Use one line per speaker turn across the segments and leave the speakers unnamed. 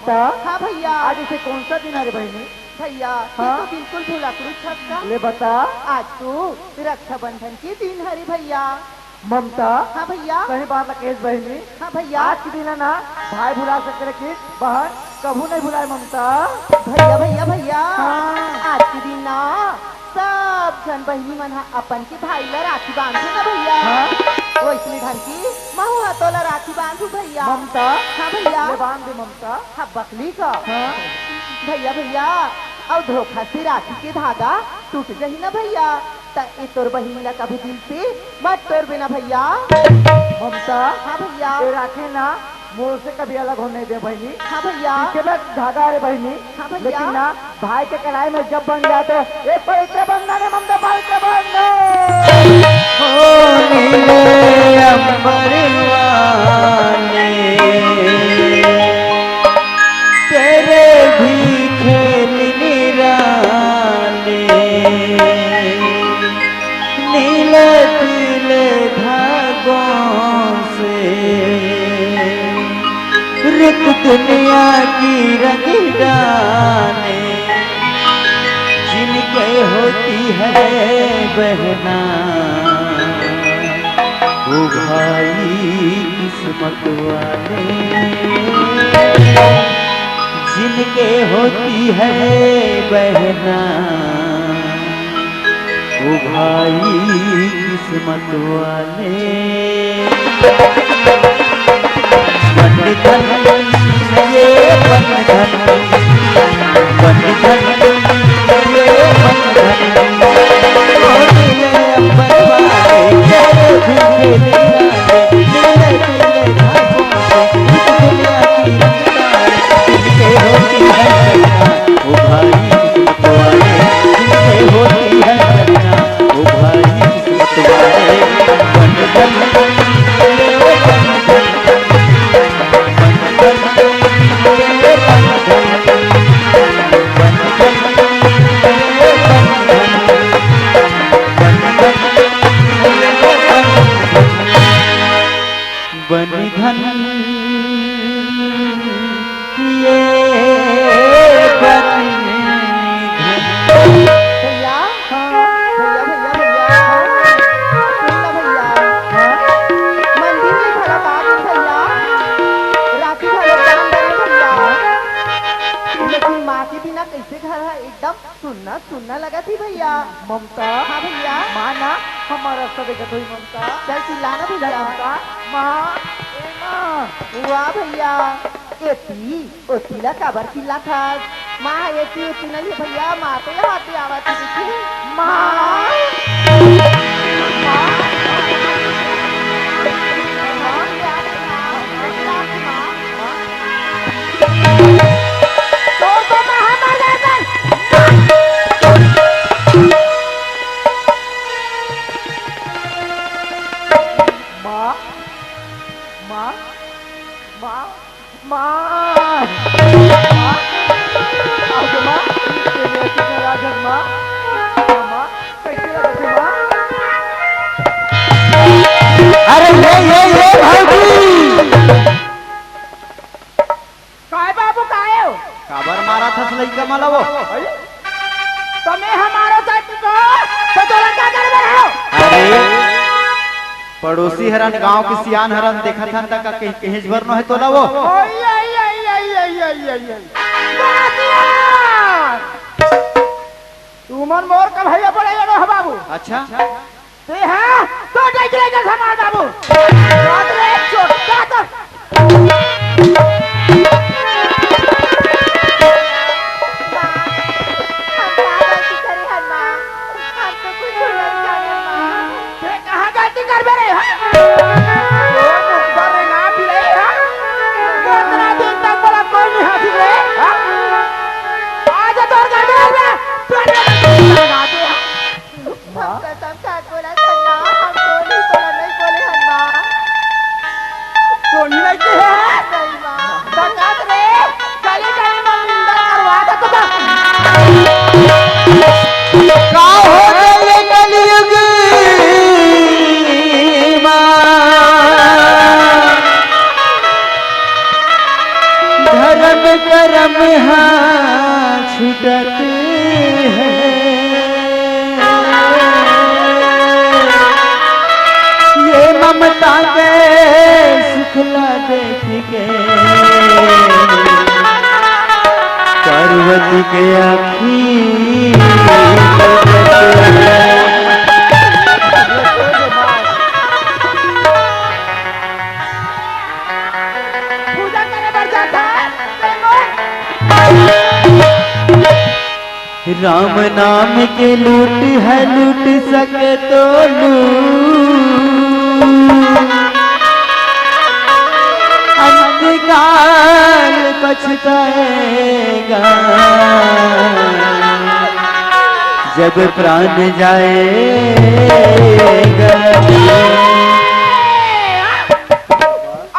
ममता।
हाँ भैया।
आज इसे कौन सा दिन है रे बहनी?
भैया
हाँ?
तो बिल्कुल भुलकड़ू छक्का।
ले बता।
आज तो रक्षाबंधन के दिन है रे भैया।
ममता।
हाँ भैया।
कहीं बात लकेश बहनी।
हाँ भैया।
आज के दिन है ना भाई भुला सकते रखी बहन कभू नहीं भुलाए ममता।
भैया भैया भैया
हाँ।
आज के दिन ना सब जन बहनी मन अपन के भाई ला राखी बांधे ना भैया।
हाँ?
वैसने ढंग की महू हाथों ला राखी बांधू भैया।
ममता।
हाँ भैया।
ले बांध दे ममता।
हाँ बकली का।
हाँ?
भैया भैया और धोखा से राखी के धागा टूट जाही ना भैया त ए तोर बहिनी ला कभी दिल से मत तोड़ बिना भैया।
ममता।
हाँ भैया।
ये राखी ना मोर से कभी अलग होने दे बहनी।
हाँ भैया।
पीछे में धागा है बहनी।
हाँ भैया।
लेकिन ना भाई के कलाई में जब बन जाते एक पवित्र बंधन है ममता पवित्र बंधन।
तेरे भी खेल निराले नीले पीले धागों से रुत दुनिया की रंग डाले जिनके होती है बहना वो भाई किस्मत वाले जिनके होती है बहना वो भाई किस्मत वाले। बंधन ये बंधन बंधन ये बंधन
सुनना सुनना लगा थी भैया।
ममता।
हाँ भैया।
माना हमारा सब देखत हुई ममता।
चल चिल्लाना भैया।
ममता। माँ ए माँ।
वाह भैया एती ओती ला काबर चिल्ला था माँ एती ओती नहीं भैया माँ तो यहाँ पे आवा थी देखी माँ
अरे ये भाई
काय बाबू काय हो?
काबर मारा था लड़का माला वो
तुम्हें हमारा साथ तो तोला क्या कर रहे हो?
अरे पड़ोसी हरन गांव के सियान हरन देखा था तक कहीं भर न है तोला वो
तुमन मोर का भैया पड़े हो बाबू।
अच्छा
ते हैं तो देख समाज बाबू रात में एक छोटा तो कहाँ गलती कर रहे
सोनी लगी है
छूटत है ये ममता के सुखला देख के पार्वती के आँखी
पूजा करने बढ़ जाता है
राम नाम के लूट है लूट सके तो अंतकाल पछताएगा जब प्राण जाएगा।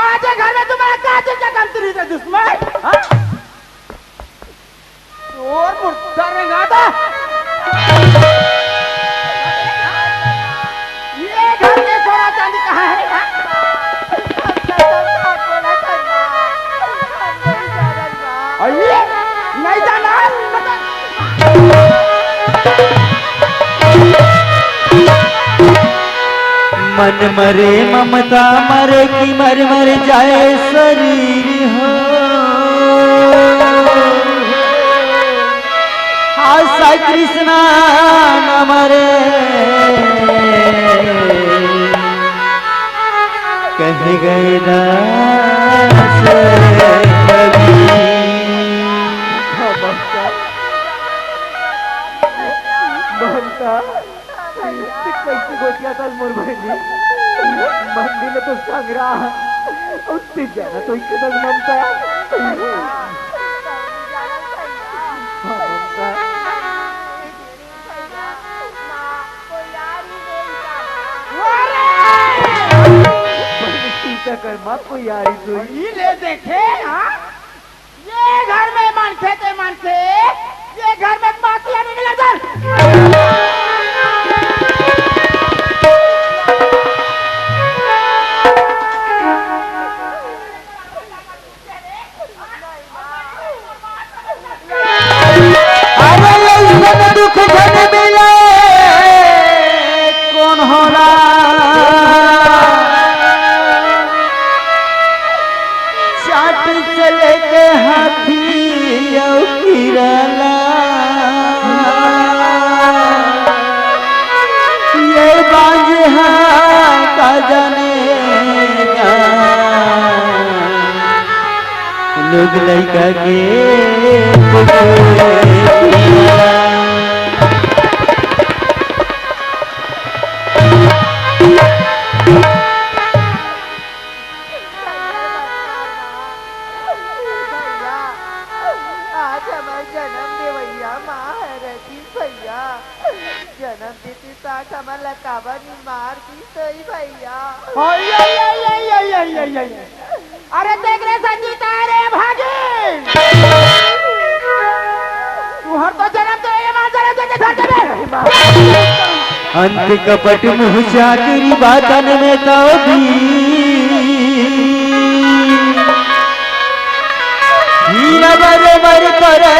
आज घर में तुम्हारा काजल का काम तुरी था दुश्मन और मुर्दा रहेगा था ये घर में सोना चांदी कहाँ है नहीं जाना
मन मरे ममता मरे कि मर मर जाए शरीर हो आशा कृष्णा न मरे कह गए दास कबीर।
ममता कैसी गोटिया था मोर बहनी मंदिर में तो संग्रह उससे जाना तो इसके तक ममता ममता कर माँ कोई यारी तो
ये ले देखे हाँ ये घर में मन थे ये घर में बातियां नहीं नजर
दुख जन मिले कौन होला चाट चले के हाथी किरला ये बाज का जनेगा लोग लड़का के
जन्म देती साथ हमारा काबा नहीं मार दी सही भैया
अरे देख रे संजीता रे भागी तू हर तो जन्म तो ये मार जरा देखे घर में
अंत कपट मुँह चाकरी बातन में तो हीरा बराबर करे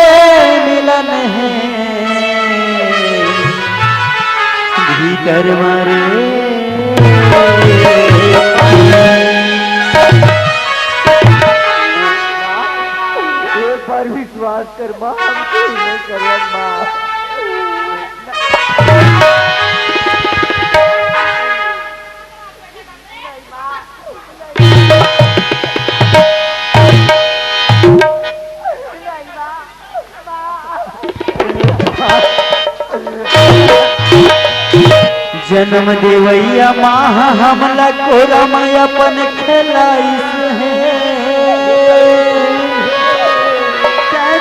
मिलन है भीतर मारे
पर विश्वास कर माँ हमको नहीं करे माँ
जन्म देवैया माँ हमला को रमय अपन खिलाइस है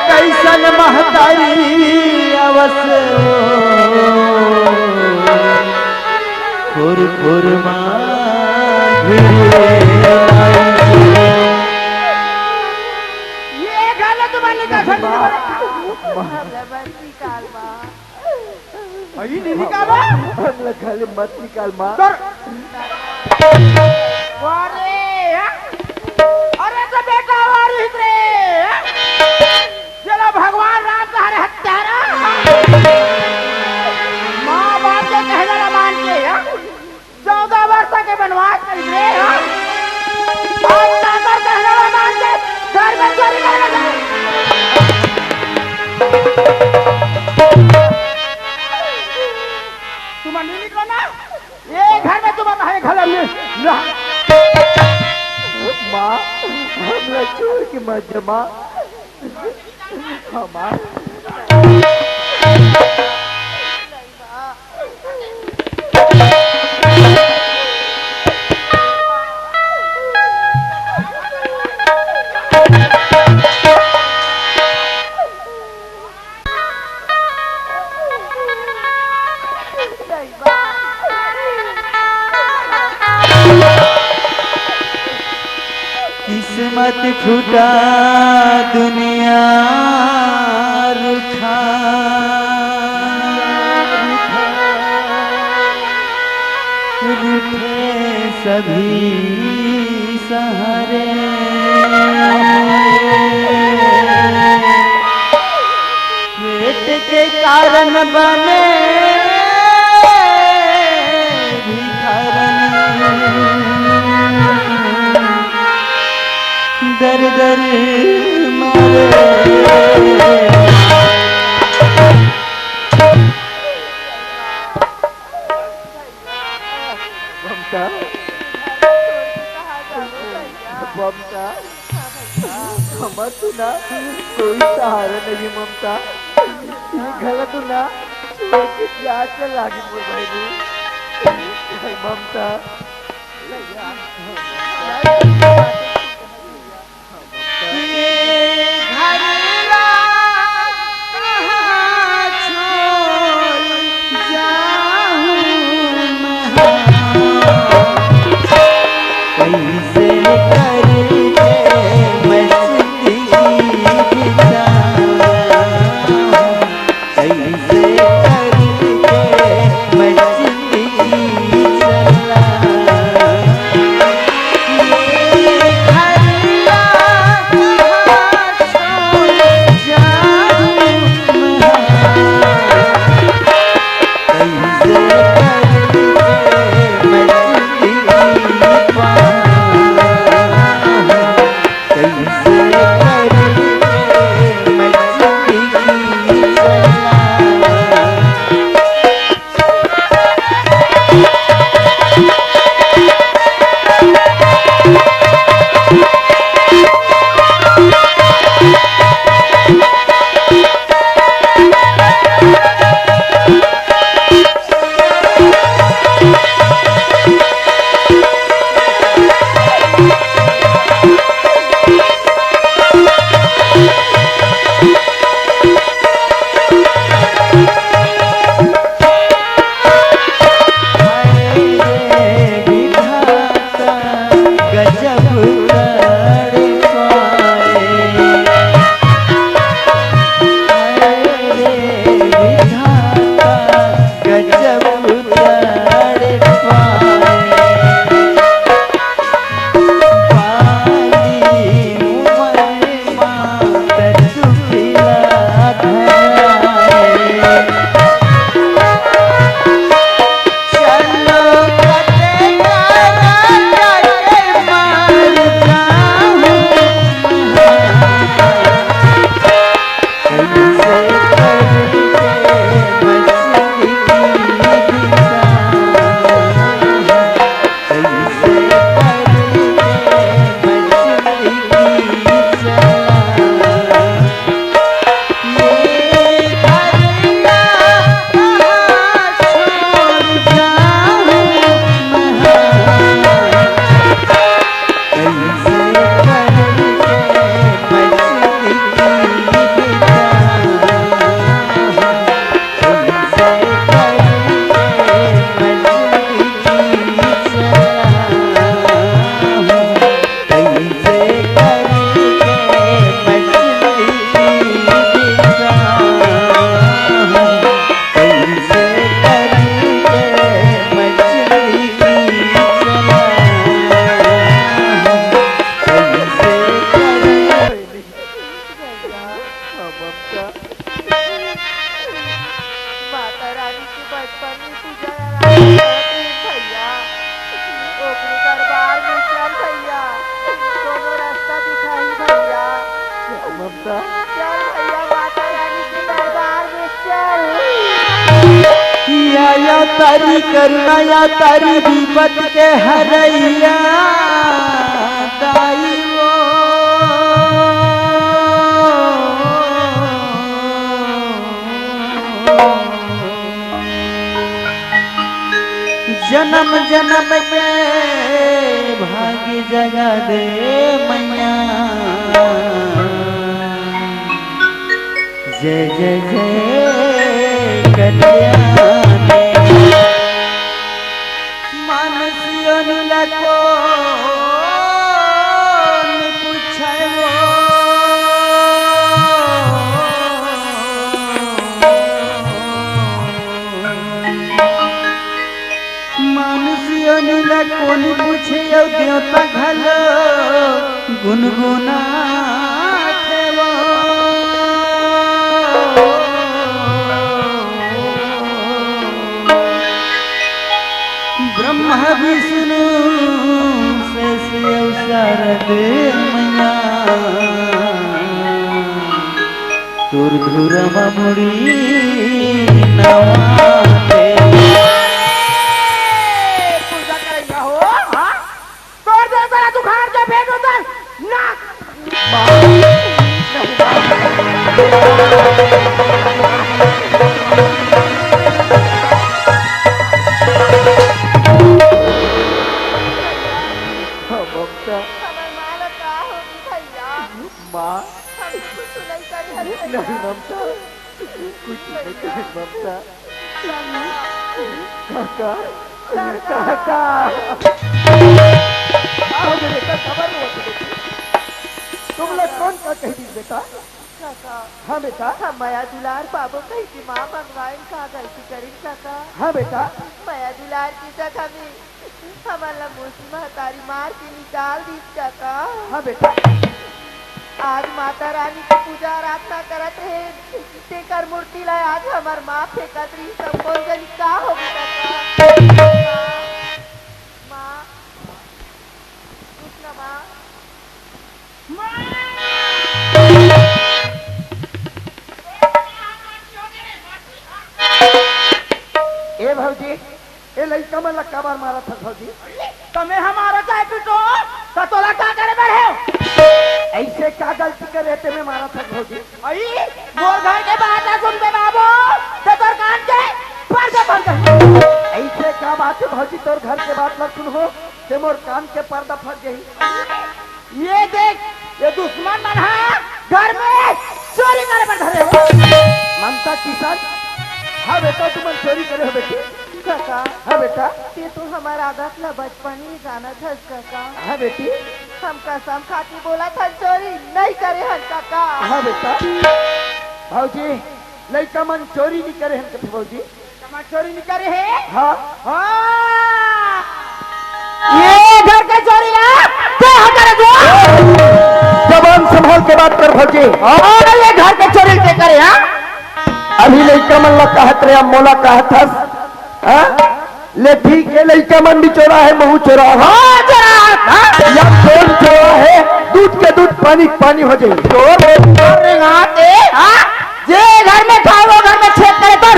कैसन महतारी अवस खुर खुर
ये गलत वाली का नहीं निकालो
खाली मत निकाल माँ
अरे तो बेटा वारी रे चलो भगवान राम का हत्या तुम नहीं को ना ये घर में तुम है घर में
माँ हमरा छोड़ के मत जा माँ। हमार
किस्मत फूटा दुनिया रुखा रूठे सभी सहारे पेट के कारण बने दर दर मारे
ममता ममता हमार तो ना कोई सहारा नहीं ममता। ये घर तो ना छोड़ के जा के लागी मोर बहनी ममता।
चल भैया माता रानी
तारी करुणा या तारी विपत के हरैया दाई वो जन्म जन्म के भाग्य जगा दे मैया जय जय जय कल्याणी मानसियों लको पूछो मानसियों लको पूछे देवता घल गुनगुना ब्रह्मा विष्णु से शारद मैया तुरधुर मुड़ी नवाते
पूजा करेगा हो हाँ तोड़ दे तेरा दुखार के फेंक उधर ना
ममता माँ नहीं ममता कुछ नहीं करे ममता काका काका आओ बेटा खबर हुआ तुम लोग कौन का कह दी बेटा
काका
हाँ बेटा
हम माया दुलार बाबू कही की माँ मंगवाइन का गलती करी काका
हाँ बेटा
माया दुलार की जगह में हमारा मूर्ति महतारी मार के निकाल दी काका
हाँ बेटा
आज माता रानी की पूजा आराधना करत है तेकर मूर्ति ला आज हमार माँ फेंकत रही सब बोल गली का हो काका माँ कुछ ना माँ
ए भौजी ए लड़का में लक्का बार मारा था भौजी
तुम्हें हमारा चाहे पिटो तो तोला क्या करे बैठे हो
ऐसे क्या गलती कर रहे थे मैं मारा था भौजी
आई मोर घर के बात ना सुन बे बाबू तो तोर कान के पर्दा बंद कर
ऐसे क्या बात है भौजी तोर घर के बात न सुन हो ते मोर कान के पर्दा फट गई
ये देख ये दुश्मन मन है घर में चोरी करे पर धरे हो
ममता किसान हाँ बेटा तुम चोरी करे हो बेटी
काका
हाँ बेटा
ते तो हमारा आदत ला बचपन ही जाना था काका
हाँ बेटी
हम कसम खाती बोला था चोरी नहीं करे हन काका
हाँ बेटा भौजी लड़का मन चोरी नहीं करे हम कहते भौजी
कमा चोरी नहीं करे है
हाँ
हाँ ये घर के चोरी ना तो करे जो
जबान संभाल के बात कर भौजी
और ये घर के चोरी के करे हाँ
अभी लड़का मन लग कहत रहे मोला कहत हस हाँ? ले ठीक है लड़का मन भी चोरा है महू चोरा है
हाँ चोरा हाँ
या कौन चोरा है दूध के दूध पानी पानी हो जाए चोर
रिंगाते हाँ जे घर में था वो घर में छेद करे तो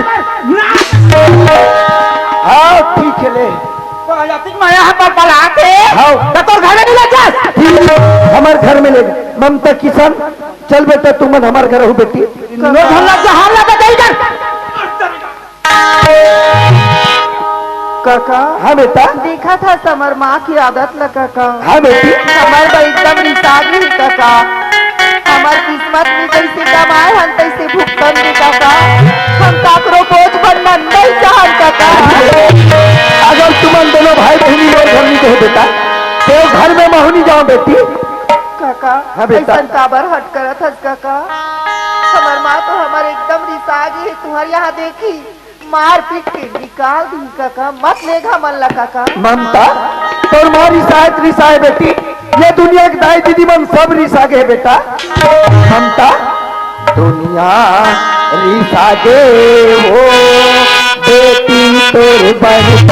हाँ ठीक है ले
पलटिक में यहाँ पर पलाते
हाँ
तो तोर घर में नहीं लग जाए
हमारे घर में ले ममता किसान चल बेटा तुम हमारे घर हो बेटी
लो धल्ला जहां लगा दे इधर
काका हाँ बेटा
देखा था समर माँ की आदत ला काका
हाँ बेटी
हमार तो एकदम निसागी काका हमार किस्मत में जैसे कमाए हम तैसे भुगतन दे काका हम काकरो बोझ बनना नहीं चाहत काका
अगर तुम दोनों भाई बहनी और घर नहीं कहे बेटा तो घर में महू जाओ बेटी
काका
हाँ बेटा।
ऐसा काबर हट करत हस काका हमार माँ तो हमारे एकदम रिसागी है तुम्हारे यहाँ देखी मार पीट के निकाल दी काका मत लेगा मन ला काका
ममता तोर माँ रिसाए बेटी ये दुनिया के दाई दीदी मन सब रिसागे बेटा ममता दुनिया रिसागे हो बेटी तोर बहन